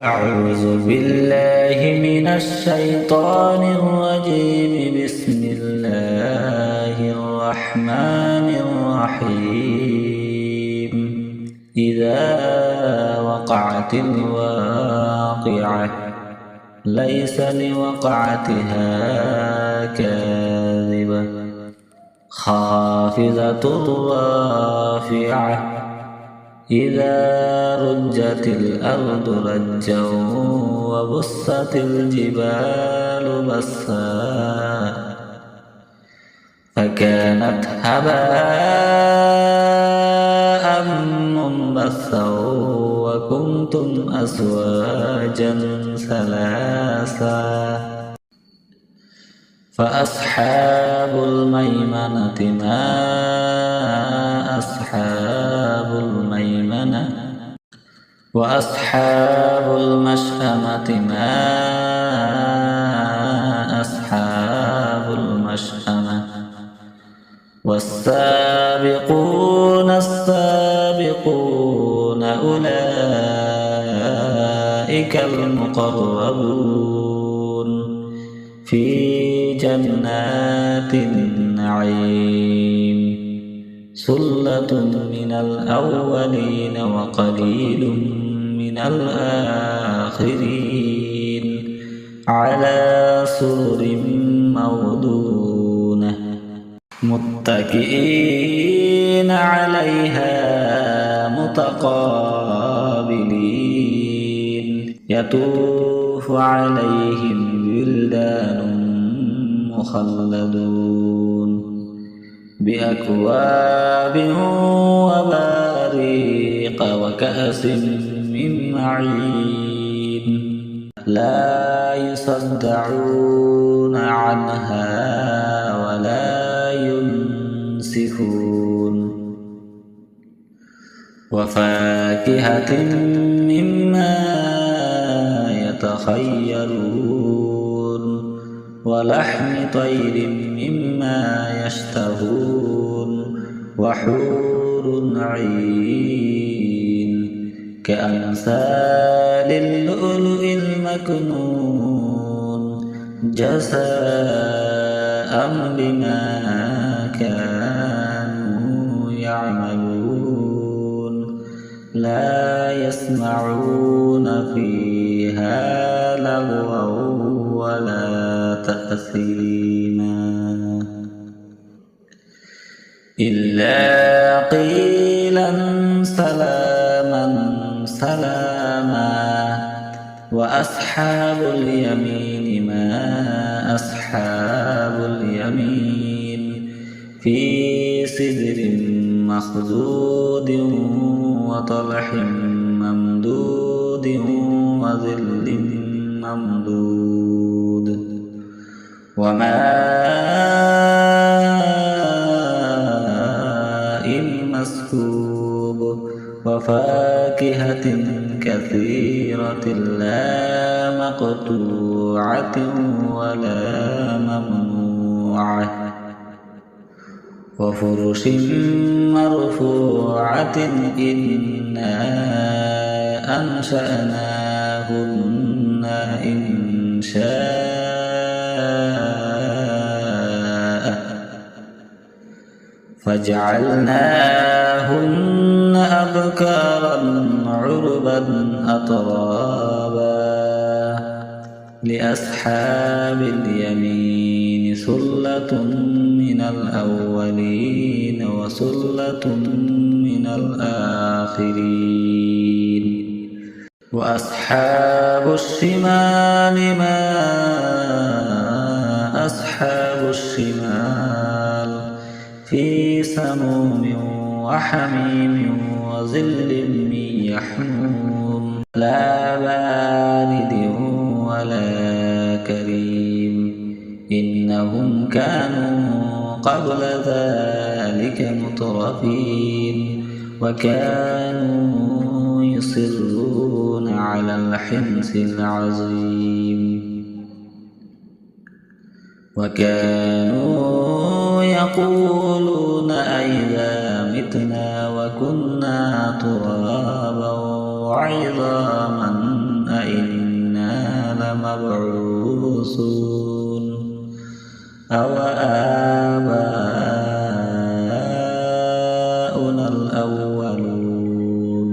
أعوذ بالله من الشيطان الرجيم. بسم الله الرحمن الرحيم. إذا وقعت الواقعة ليس لوقعتها كاذبة خافضة رافعة إذا رجت الأرض رجا وبست الجبال بسا فكانت هباء منبثا وكنتم أزواجا ثلاثا فأصحاب الميمنة ما أصحاب الميمنة وأصحاب المشأمة ما أصحاب المشأمة والسابقون السابقون أولئك المقربون في جنات النعيم ثلة من الأولين وقليل من الآخرين على سرر موضونة متكئين عليها متقابلين يطوف عليهم ولدان مخلدون بأكواب وباريق وكأس من معين لا يصدعون عنها ولا ينسفون وفاكهة مما يتخيرون ولحم طير مما يشتهون وحور عين كأمثال اللؤلؤ المكنون جزاء بما كانوا يعملون لا يسمعون فيها لغوا ولا تأثيما إلا قيلا سلاما سلاما وأصحاب اليمين ما أصحاب اليمين في سدر مخضود وطلح ممدود وظل ممدود وماء مسكوب وفاكهة كثيرة لا مقطوعة ولا ممنوعة وفرش مرفوعة إنا أنشأناهن إنشاء فجعلناهن أبكارا عربا أترابا لأصحاب اليمين ثلة من الأولين وثلة من الآخرين وأصحاب الشمال ما أصحاب الشمال في سموم وحميم وظل من يحموم لا بارد ولا كريم إنهم كانوا قبل ذلك مترفين وكانوا يصرون على الحنث العظيم وكانوا يقولون أئذا متنا وكنا ترابا وعظاما لمبعوثون أوآباؤنا الأولون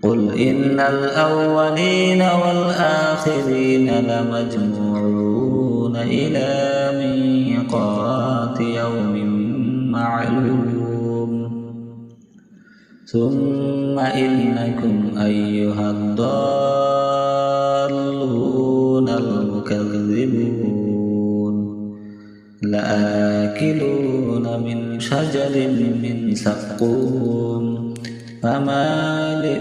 قل إن الأولين والآخرين لمجموعون إلى ميقات يوم معلوم ثم إنكم أيها الضالون المكذبون لآكلون من شجر من زقوم فمالئون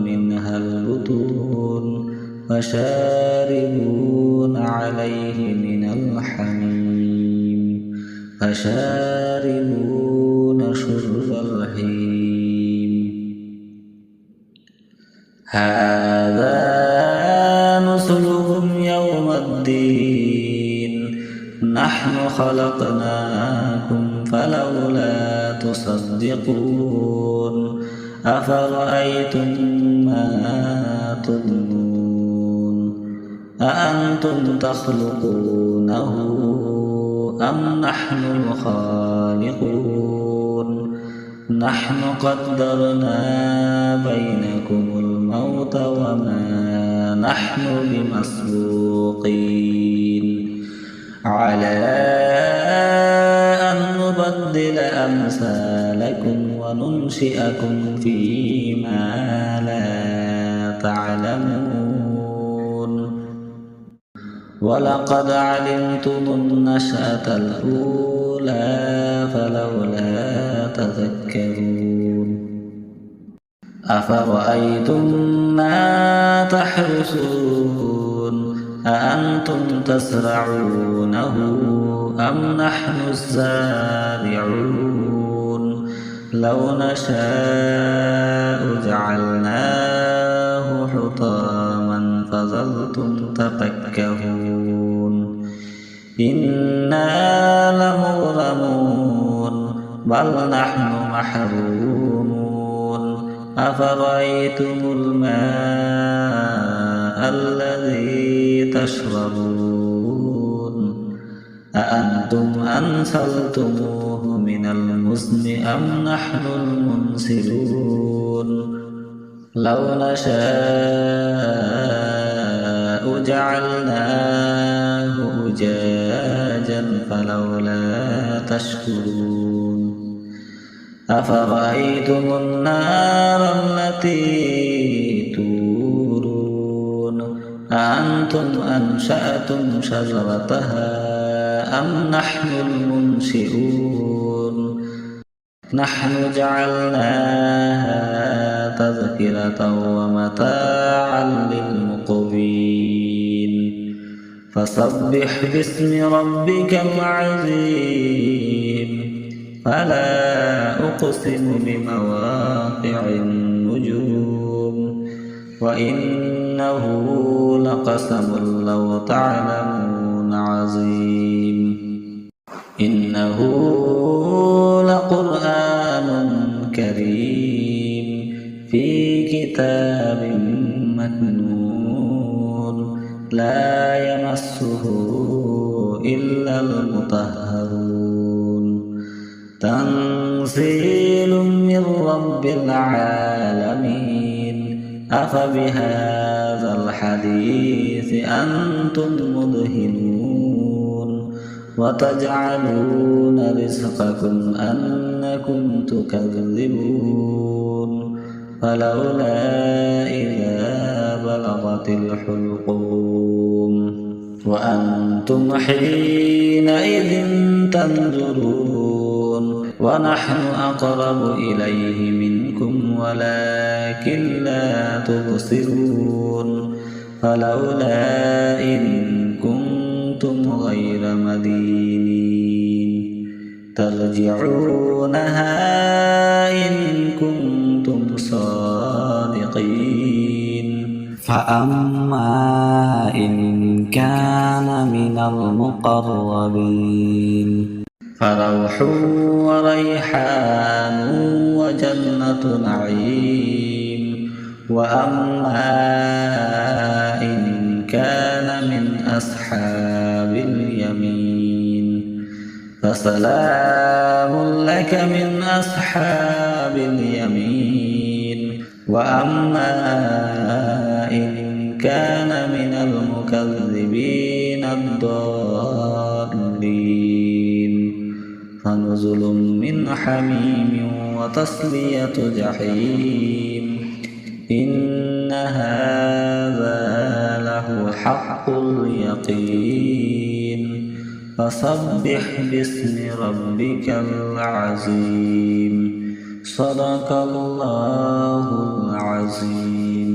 منها البطون فشاربون عليه من الحميم فشاربون شرب الهيم هذا نزلهم يوم الدين نحن خلقناكم فلولا تصدقون أفرأيتم ما تمنون أأنتم تخلقونه أم نحن الخالقون نحن قدرنا بينكم الموت وما نحن بمسبوقين على أن نبدل أمثالكم وننشئكم فيما لا تعلمون ولقد علمتم النشأة الأولى فلولا تذكرون أفرأيتم ما تحرثون أأنتم تزرعونه أم نحن الزارعون لو نشاء جعلناه حطاما فظلتم تفكهون إنا لمغرمون بل نحن محرومون أفرأيتم الماء الذي تشربون أأنتم أنزلتموه من المزن أم نحن المنزلون لو نشاء جعلناه أجاجا فلولا تشكرون أفرأيتم النار التي تورون أأنتم أنشأتم شجرتها أم نحن المنشئون نحن جعلناها تذكرة ومتاعا للمقوين فسبح باسم ربك العظيم فلا أقسم بمواقع النجوم وإنه لقسم لو تعلمون عظيم إنه لقرآن كريم في كتاب مكنون لا يمسه إلا المطهرون تنزيل من رب العالمين أفبهذا الحديث أنتم مدهنون وتجعلون رزقكم أنكم تكذبون فلولا إذا بلغت الحلقوم وأنتم حينئذ تنظرون ونحن أقرب إليه منكم ولكن لا تبصرون فلولا إن كنتم غير مدينين ترجعونها إن كنتم صادقين فأما إن كان من المقربين فروح وريحان وجنة نعيم وأما إن أصحاب اليمين فسلام لك من أصحاب اليمين وأما إن كان من المكذبين الضالين فنزل من حميم وتصلية جحيم إن هذا له حق اليقين فسبح باسم ربك العظيم صدق الله العظيم.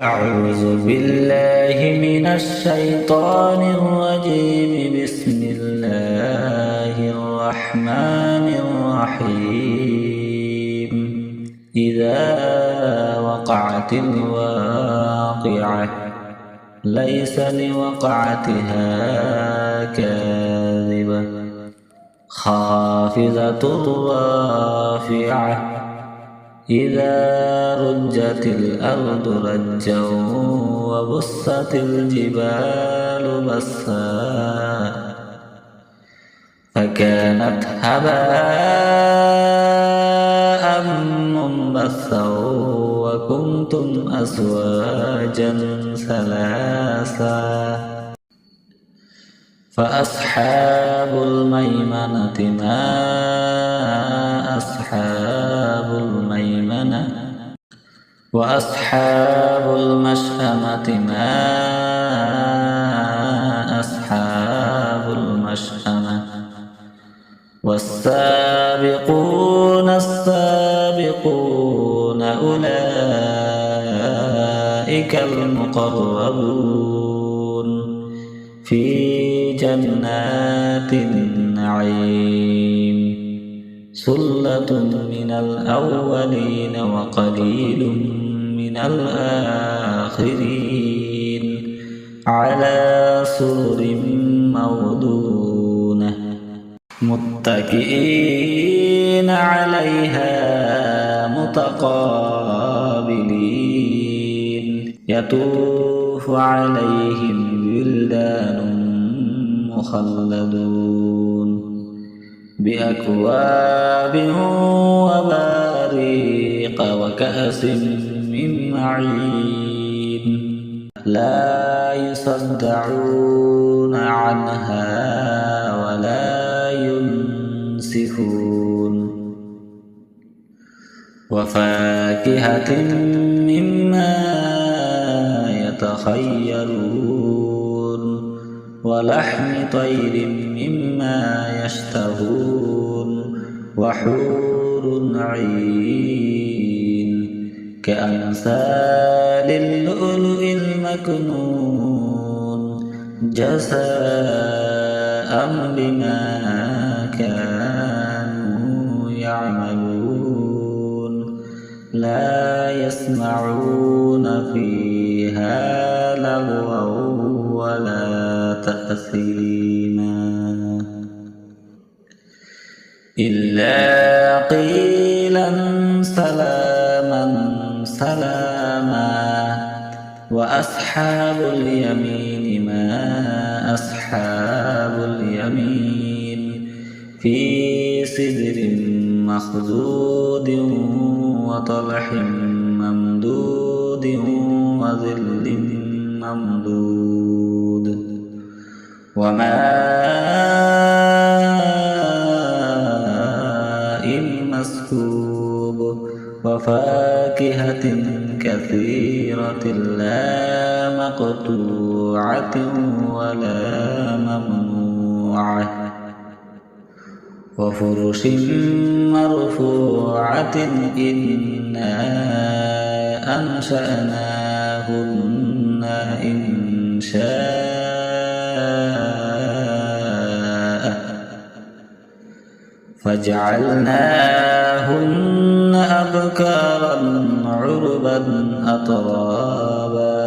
أعوذ بالله من الشيطان الرجيم. بسم الله الرحمن الرحيم. إذا وقعت الواقعة ليس لوقعتها كاذبة خافضة رافعة إذا رجت الأرض رجا وبست الجبال بسا فكانت هباء منبثا وكنتم أزواجا ثلاثا فأصحاب الميمنة ما أصحاب الميمنة وأصحاب المشأمة ما أصحاب المشأمة والسابقون السابقون أولئك المقربون في جنات النعيم ثلة من الأولين وقليل من الآخرين على سرر موضونة متكئين عليها متقابلين يطوف عليهم ولدان مخلدون بأكواب وباريق وكأس من معين لا يصدعون عنها ولا ينسفون وفاكهة مما يتخيرون ولحم طير مما يشتهون وحور عين كأمثال اللؤلؤ المكنون جزاء بما كانوا يعملون لا يسمعون فيها لغوا ولا تأثيما إلا قيلا سلاما سلاما وأصحاب اليمين ما أصحاب اليمين في سدر مخضود وطلح ممدود وظل ممدود وماء مسكوب وفاكهة كثيرة لا مقطوعة ولا ممنوعة وفرش مرفوعة إنا أنشأناهن إنشاء فجعلناهن أبكارا عربا أترابا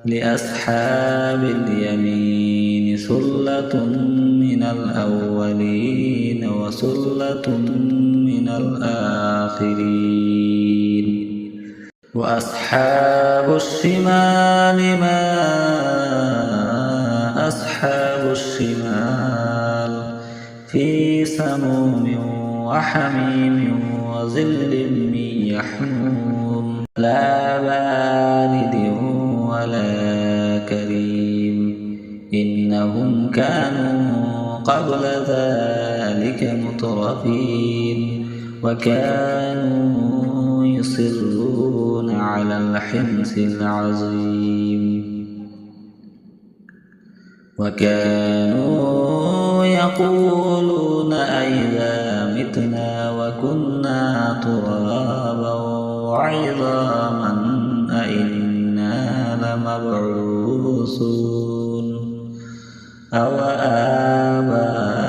لأصحاب اليمين ثلة من الأولين وثلة من الآخرين وأصحاب الشمال ما أصحاب الشمال في سموم وحميم وظل من يحموم لا بارد ولا كريم إنهم كانوا قبل ذلك مترفين وكانوا يصرون على الحنث العظيم وكانوا يقولون أئذا متنا وكنا ترابا وعظاما أئنا لمبعوثون أو آباؤنا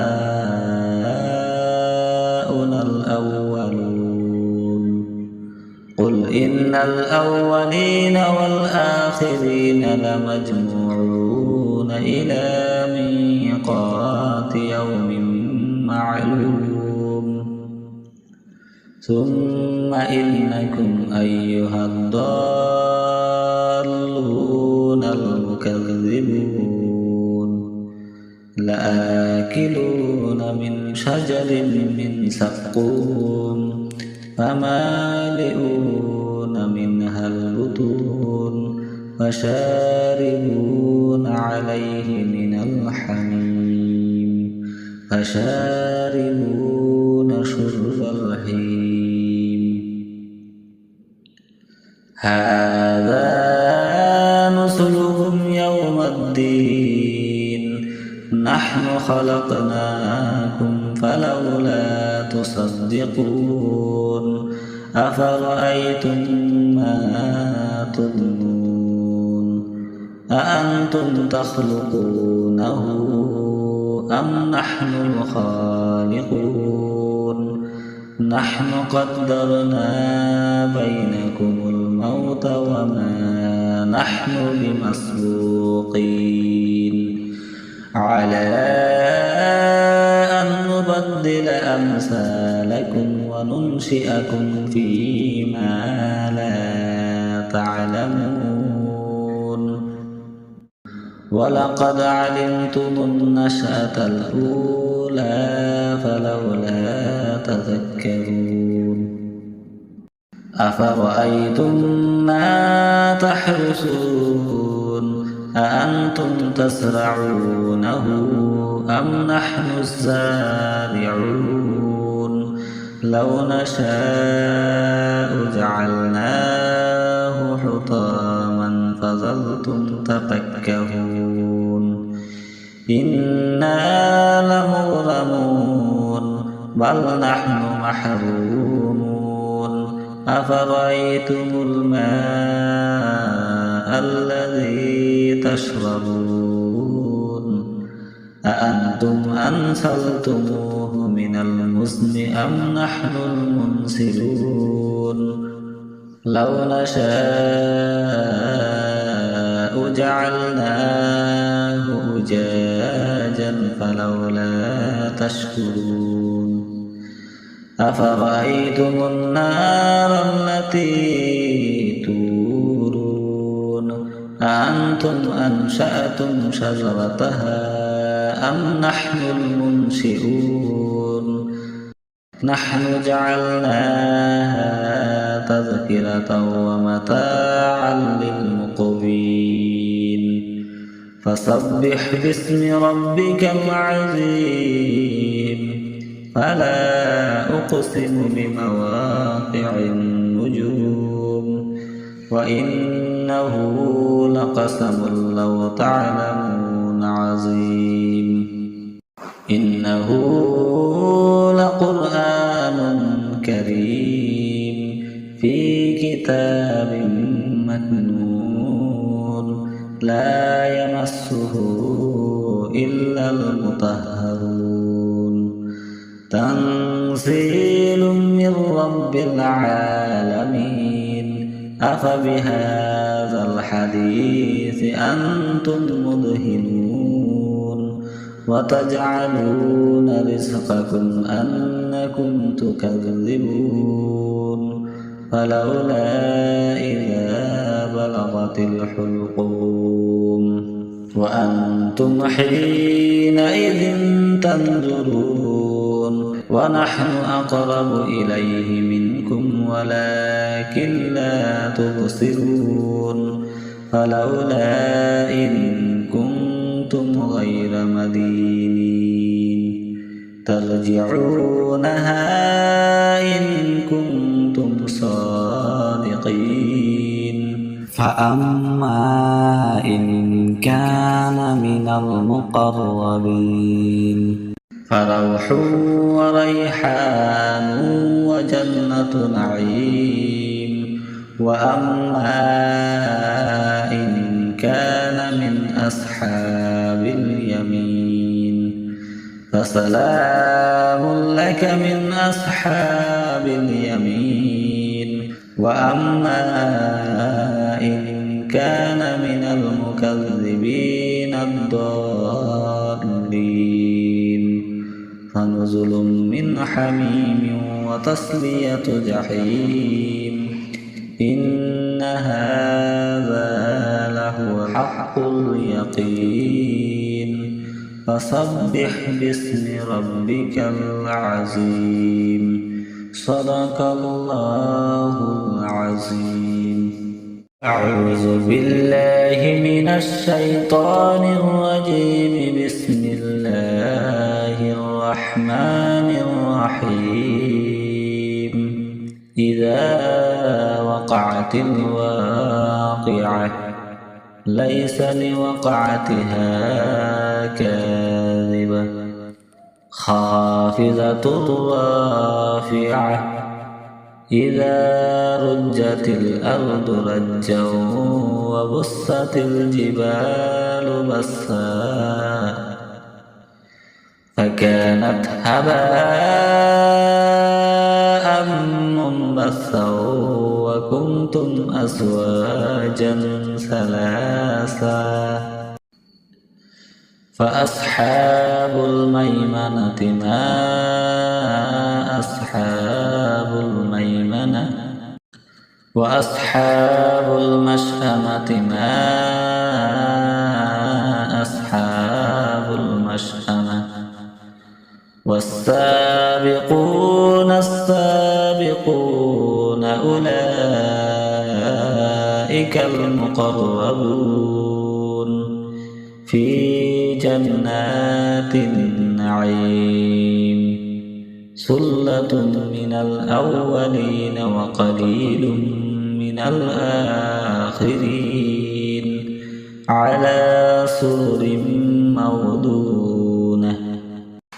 الأولون قل إن الأولين والآخرين لمجموعون إلى ميقات يوم معلوم ثم إنكم أيها الضالون المكذبون لآكلون من شجر من زقوم فمالئون منها البطون فشاربون عليه من الحميم فشاربون شرب الهيم هذا نزلهم يوم الدين نحن خلقناكم فلولا تصدقون أفرأيتم ما تظنون أأنتم تخلقونه أم نحن الخالقون نحن قدرنا بينكم الموت وما نحن بمسبوقين على أن نبدل أمثالكم وننشئكم فيما لا تعلمون ولقد علمتم النشأة الأولى فلولا تذكرون أفرأيتم ما تحرثون أأنتم تزرعونه أم نحن الزارعون لو نشاء جعلناه حطاما فظلتم تفكهون إنا لمغرمون بل نحن محرومون أفرأيتم الماء الذي تشربون أأنتم أنزلتموه من المزن أم نحن المنزلون لو نشاء جعلناه أجاجا فلولا تشكرون أفرأيتم النار التي تورون أأنتم أنشأتم شجرتها أم نحن المنشئون نحن جعلناها تذكرة ومتاعا للمقوين فسبح باسم ربك العظيم فلا أقسم بمواقع النجوم وإنه لقسم لو تعلمون عظيم إنه لقرآن كريم في كتاب مكنون لا يمسه إلا المطهرون تنزيل من رب العالمين أفبهذا الحديث أنتم مدهنون وتجعلون رزقكم أنكم تكذبون فلولا إذا بلغت الحلقوم وأنتم حينئذ تنظرون ونحن أقرب إليه منكم ولكن لا تبصرون فلولا إن كنتم غير مدينين ترجعونها إن كنتم صادقين فأما إن كان من المقربين فروح وريحان وجنة نعيم وأما إن كان من أصحاب اليمين فسلام لك من أصحاب اليمين وأما إن كان من المكذبين الضالين فنزل من حميم وتصلية جحيم إن هذا لهو حق اليقين فسبح باسم ربك العظيم صدق الله العظيم أعوذ بالله من الشيطان الرجيم بسم الله الرحمن الرحيم إذا وقعت الواقعة ليس لوقعتها كاذبة خافضة رافعة إذا رجت الأرض رجا وبست الجبال بسا فكانت هباء منبثا وكنتم أزواجا ثلاثا فأصحاب الميمنة ما أصحاب الميمنة وأصحاب المشأمة ما أصحاب المشأمة والسابقون السابقون أولئك المقربون في جنات النعيم ثلة من الأولين وقليل من الآخرين على سرر موضونة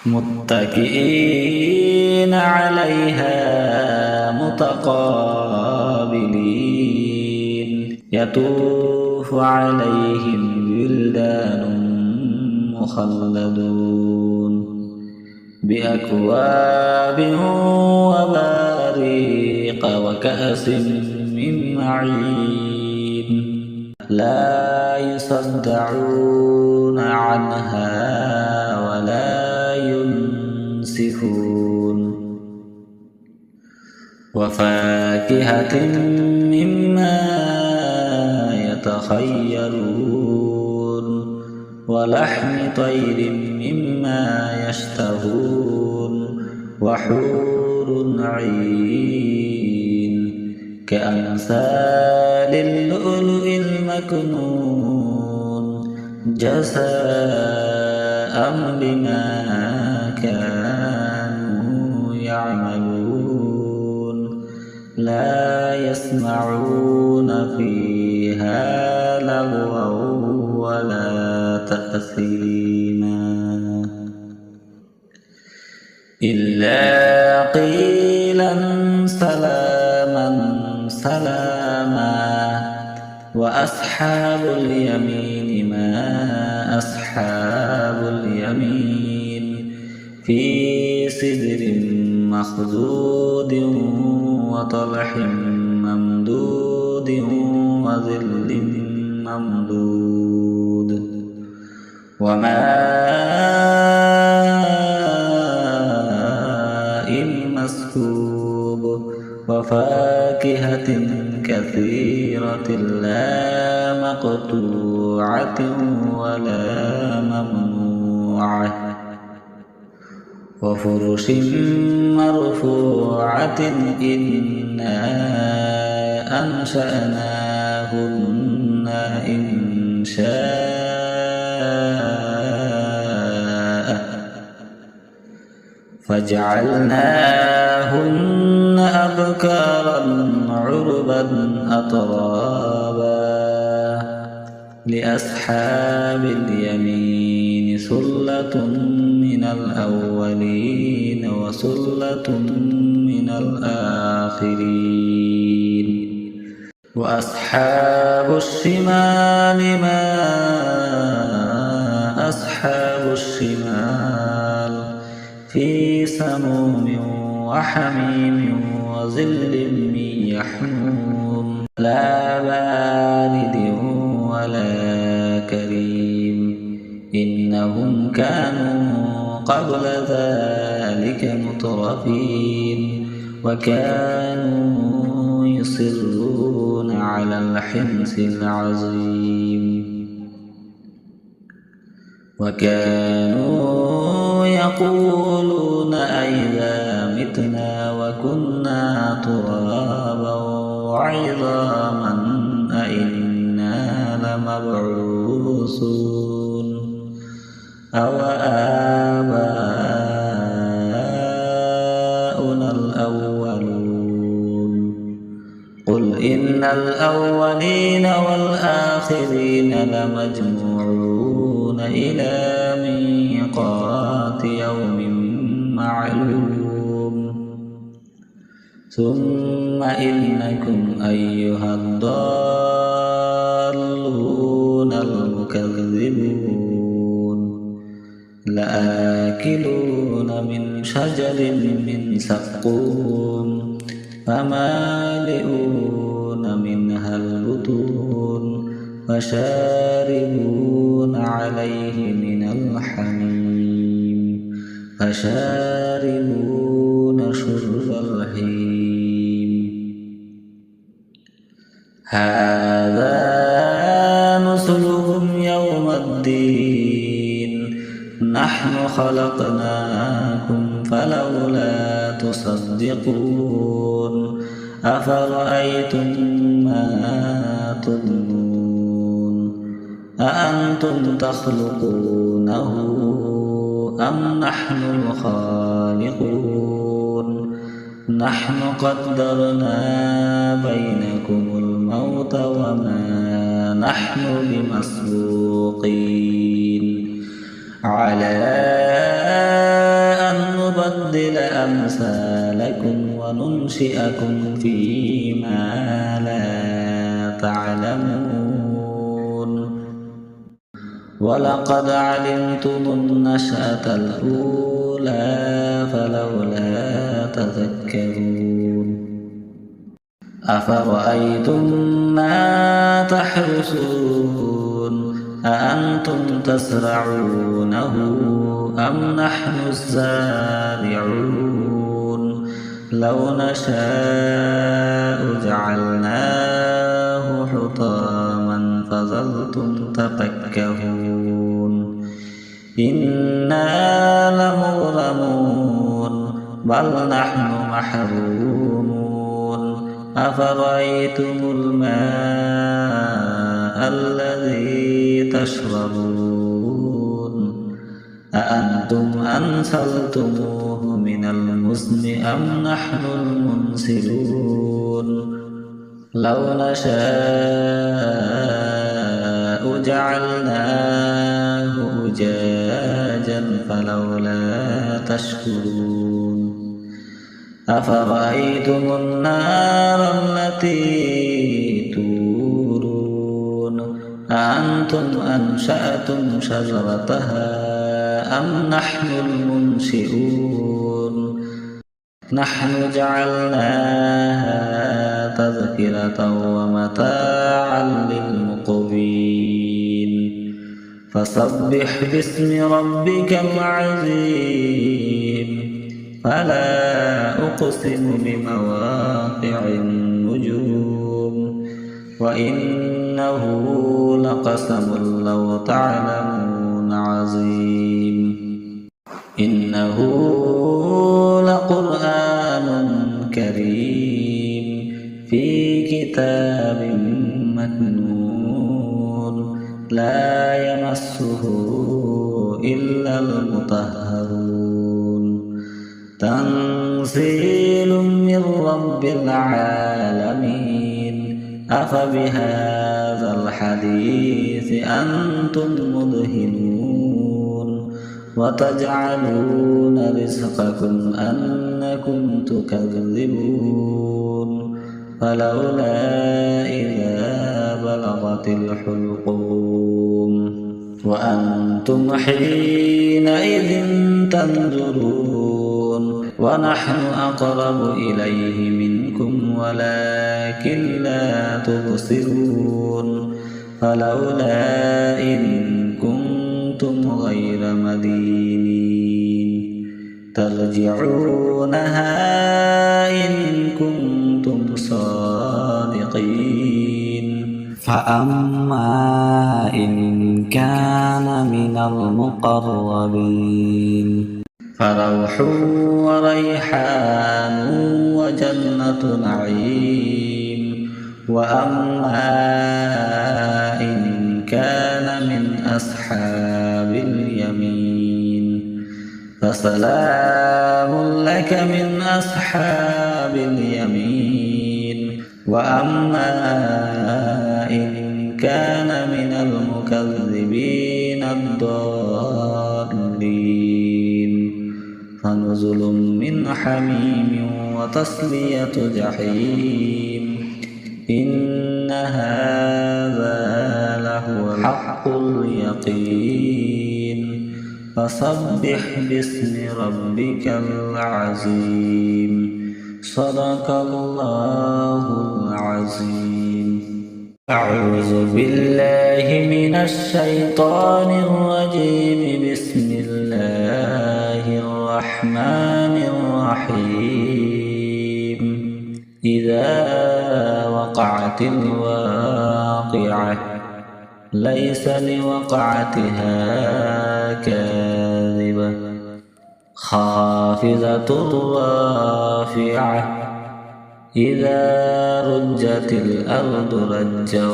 متكئين عليها متقابلين يطوف عليهم ولدان مخلدون بأكواب وباريق وكأس من معين لا يصدعون عنها ولا ينسفون وفاكهة مما يتخيرون ولحم طير مما يشتهون وحور عين كأمثال اللؤلؤ المكنون جزاء بما كانوا يعملون لا يسمعون فيها لغوا ولا تأثيما إلا قيلا سلاما سلاما وأصحاب اليمين ما أصحاب اليمين في سدر مخضود وطلح ممدود وظل ممدود وماء مسكوب وفاكهة كثيرة لا مقطوعة ولا ممنوعة وفرش مرفوعة إنا أنشأناهن إنشاء فجعلناهن أبكارا عربا أترابا لأصحاب اليمين ثلة من الأولين وثلة من الآخرين وأصحاب الشمال ما أصحاب الشمال في سموم وحميم وظل من يحموم لا بارد ولا كريم إنهم كانوا قبل ذلك مترفين وكانوا يصرون على الحنث العظيم وكانوا يقولون أئذا متنا وكنا ترابا وعظاما أئنا لمبعوثون أو آباؤنا الأولون قل إن الأولين والآخرين لمجموعون إلى ميقات يوم معلوم ثم إنكم أيها الضالون المكذبون لآكلون من شجر من زقوم فمالئون منها البطون فشاربون عليه من الحميم فشاربون شرب الهيم هذا نزلهم يوم الدين نحن خلقناكم فلولا تصدقون أفرأيتم ما تظنون أأنتم تخلقونه أم نحن الخالقون نحن قدرنا بينكم الموت وما نحن بمسبوقين على أن نبدل أمثالكم وننشئكم فيما لا تعلمون ولقد علمتم النشأة الأولى فلولا تذكرون أفرأيتم ما تحرثون أأنتم تزرعونه أم نحن الزارعون لو نشاء جعلناه حطاما فظلتم تفكهون إنا لمغرمون بل نحن محرومون أفرأيتم الماء الذي تشربون أأنتم أنزلتموه من المزن أم نحن المنزلون لو نشاء جعلناه أجاجا فلولا تشكرون أفرأيتم النار التي تورون أأنتم أنشأتم شجرتها أم نحن المنشئون نحن جعلناها تذكرة ومتاعا للمقوين فسبح باسم ربك العظيم فلا أقسم بمواقع النجوم وإنه قسم لو تعلمون عظيم إنه لقرآن كريم في كتاب مكنون لا يمسه إلا المطهرون تنزيل من رب العالمين أفبهذا الحديث أنتم مدهنون وتجعلون رزقكم أنكم تكذبون فلولا إذا بلغت الحلقوم وأنتم حينئذ تنظرون ونحن أقرب إليه منكم ولكن لا تبصرون فلولا إن كنتم غير مدينين ترجعونها إن كنتم صادقين فأما إن كان من المقربين فروح وريحان وجنة نعيم وأما إن كان من أصحاب اليمين فسلام لك من أصحاب اليمين وأما إن كان من المكذبين الضالين فنزل من حميم وتصلية جحيم إن هذا لهو حق اليقين فسبح باسم ربك العظيم صدق الله العظيم أعوذ بالله من الشيطان الرجيم بسم الله الرحمن الرحيم إذا وقعت الواقعة ليس لوقعتها كاذبة خافضة رافعة إذا رجت الأرض رجا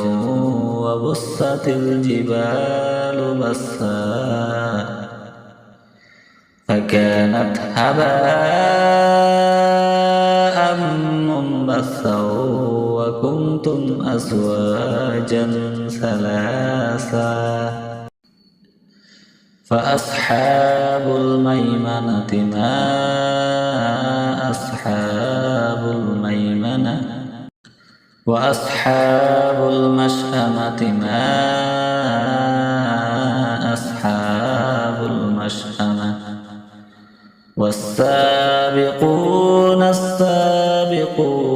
وبست الجبال بسا فكانت هباء منبثا وكنتم أزواجا ثلاثا فأصحاب الميمنة ما أصحاب الميمنة وأصحاب المشأمة ما أصحاب المشأمة والسابقون السابقون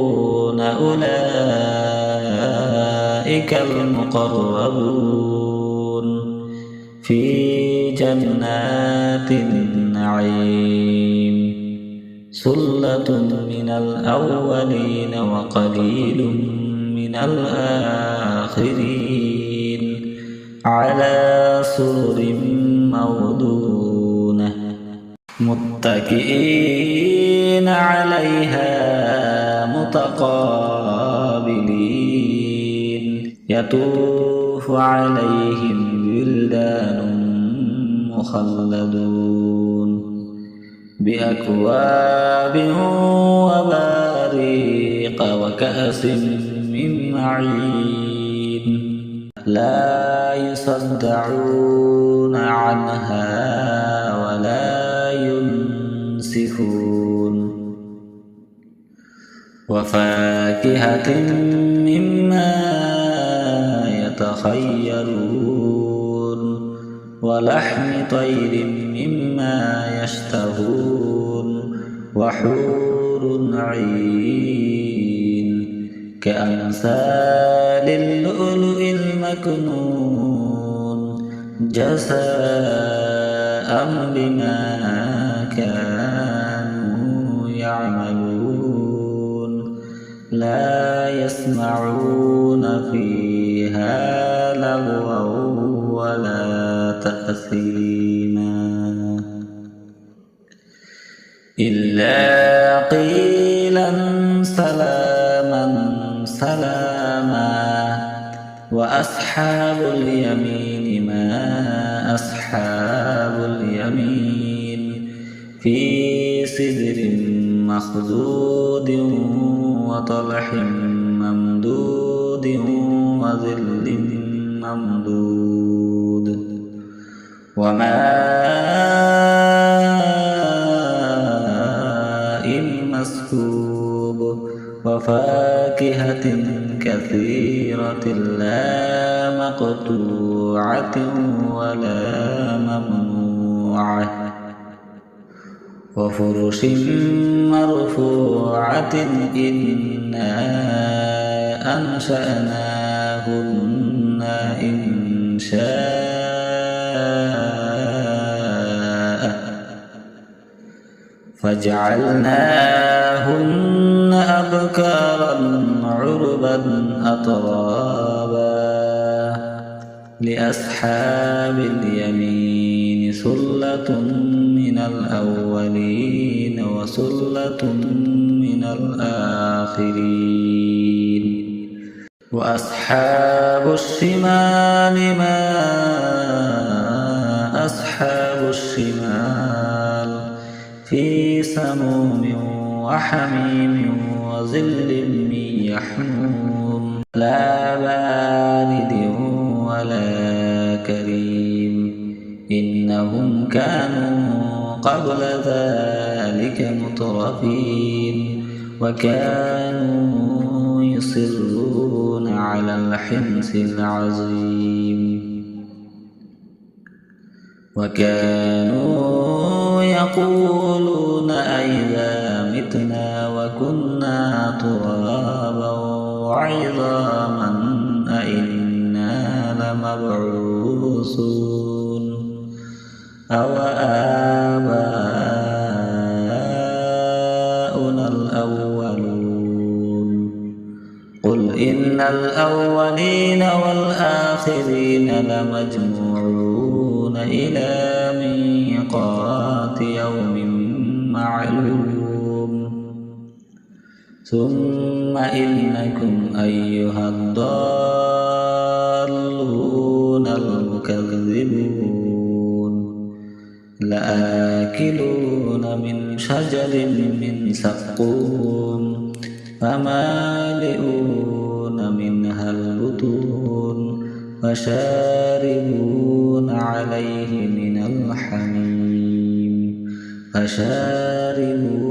أولئك المقربون في جنات النعيم ثلة من الأولين وقليل من الآخرين على سرر موضونة متكئين عليها متقابلين يطوف عليهم ولدان مخلدون بأكواب وباريق وكأس من معين لا يصدعون عنها ولا ينسفون وفاكهة مما يتخيرون ولحم طير مما يشتهون وحور عين كأمثال اللؤلؤ المكنون جزاء بما كانوا يعملون لا يسمعون فيها لغوا ولا تأثيما إلا قيلا سلاما سلاما وأصحاب اليمين ما أصحاب اليمين في سدر مخضود وطلح ممدود وظل ممدود وماء مسكوب وفاكهة كثيرة لا مقطوعة ولا ممنوعة وفرش مرفوعة إنا أنشأناهن إنشاء فجعلناهن أبكارا عربا أترابا لأصحاب اليمين ثلة من الأولين وثلة من الآخرين وأصحاب الشمال ما أصحاب الشمال في سموم وحميم وظل من يحموم لا بارد ولا كريم إنهم كانوا قبل ذلك مترفين وكانوا يصرون على الحنث العظيم وكانوا يقولون أئذا متنا وكنا ترابا وعظاما أئنا لمبعوثون أو آباؤنا الأولون قل إن الأولين والآخرين لمجموعون إلى ميقات يوم معلوم ثم إنكم أيها الضالون المكذبون لآكلون من شجر من زقوم فمالئون منها البطون فشاربون عليه من الحميم فشاربون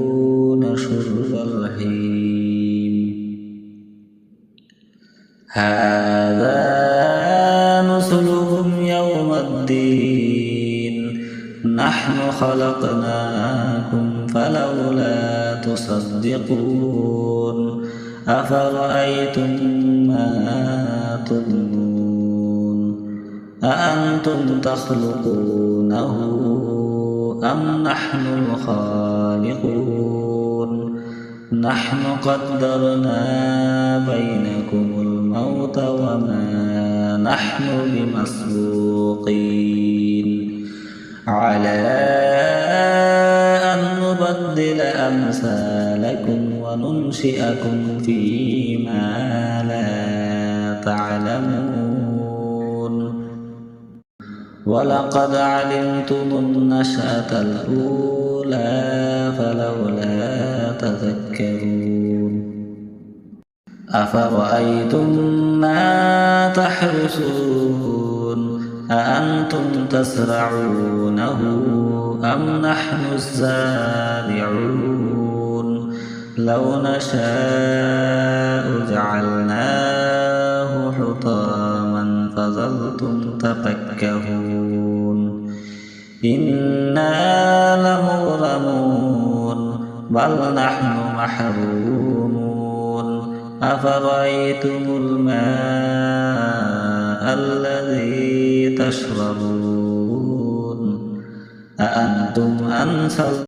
شرب الهيم هذا نزلهم يوم الدين نحن خلقناكم فلولا تصدقون أفرأيتم ما تمنون أأنتم تخلقونه أم نحن الخالقون نحن قدرنا بينكم الموت وما نحن بمسبوقين على أن نبدل أمثالكم وننشئكم فيما لا تعلمون ولقد علمتم النشأة الأولى فلولا تذكرون أفرأيتم ما تحرثون أأنتم تزرعونه أم نحن الزارعون لو نشاء جعلناه حطاما فظلتم تفكهون إنا لمغرمون بل نحن محرومون أفرأيتم الماء الذي تشربون أأنتم أنزلتم